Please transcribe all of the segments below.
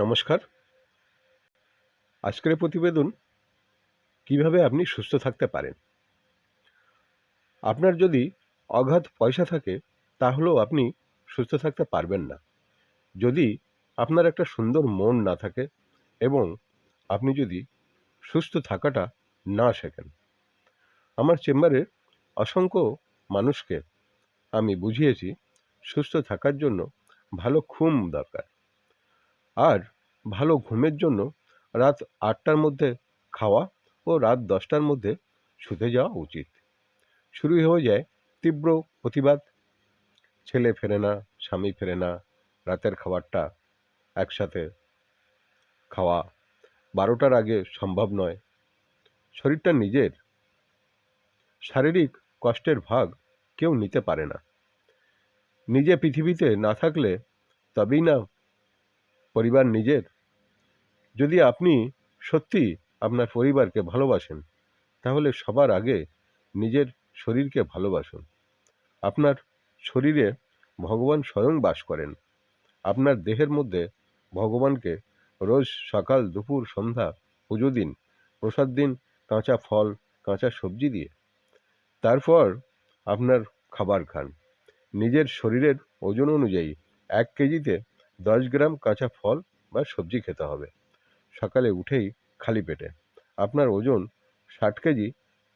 নমস্কার। আজকের প্রতিবেদন কিভাবে আপনি সুস্থ থাকতে পারেন। আপনার যদি অগাধ পয়সা থাকে তাহলেও আপনি সুস্থ থাকতে পারবেন না, যদি আপনার একটা সুন্দর মন না থাকে এবং আপনি যদি সুস্থ থাকাটা না শেখেন। আমার চেম্বারে অসংখ্য মানুষকে আমি বুঝিয়েছি সুস্থ থাকার জন্য ভালো ঘুম দরকার, আর ভালো ঘুমের জন্য রাত ৮টার মধ্যে খাওয়া ও রাত 10টার মধ্যে শুতে যাওয়া উচিত। শুরু হয়ে যায় তীব্র প্রতিবাদ, ছেলে ফেরে না, স্বামী ফেরে না, রাতের খাবারটা একসাথে খাওয়া 12টার আগে সম্ভব নয়। শরীরটা নিজের, শারীরিক কষ্টের ভাগ কেউ নিতে পারে না। নিজে পৃথিবীতে না থাকলে তবেই না পরিবার নিজের। যদি আপনি সত্যি আপনার পরিবারকে ভালোবাসেন তাহলে সবার আগে নিজের শরীরকে ভালোবাসুন। আপনার শরীরে ভগবান স্বয়ং বাস করেন। আপনার দেহের মধ্যে ভগবানকে রোজ সকাল দুপুর সন্ধ্যা পুজো দিন, প্রসাদ দিন, কাঁচা ফল কাঁচা সবজি দিয়ে। তারপর আপনার খাবার খান। নিজের শরীরের ওজন অনুযায়ী 1 কেজিতে 10 গ্রাম কাঁচা ফল বা সবজি খেতে হবে। সকালে উঠেই খালি পেটে। আপনার ওজন 60 কেজি,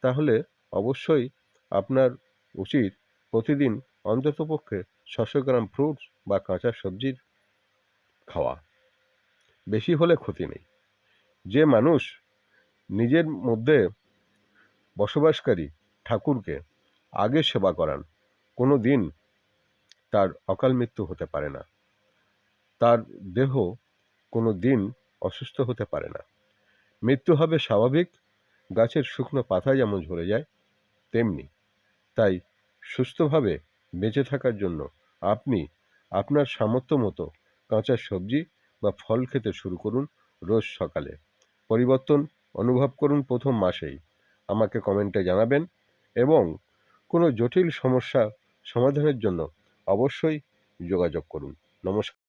তাহলে অবশ্যই আপনার উচিত প্রতিদিন অন্ততপক্ষে 600 গ্রাম ফ্রুটস বা কাঁচা সবজির খাওয়া। বেশি হলে ক্ষতি নেই। যে মানুষ নিজের মধ্যে বসবাসকারী ঠাকুরকে আগে সেবা করান, কোনো দিন তার অকাল মৃত্যু হতে পারে না, তার দেহ কোনো দিন অসুস্থ হতে পারে না। মৃত্যু হবে স্বাভাবিক, গাছের শুকনো পাতা যেমন ঝরে যায় তেমনি। তাই সুস্থভাবে বেঁচে থাকার জন্য আপনি আপনার সামর্থ্য মতো কাঁচা সবজি বা ফল খেতে শুরু করুন রোজ সকালে। পরিবর্তন অনুভব করুন প্রথম মাসেই। আমাকে কমেন্টে জানাবেন এবং কোনো জটিল সমস্যা সমাধানের জন্য অবশ্যই যোগাযোগ করুন। নমস্কার।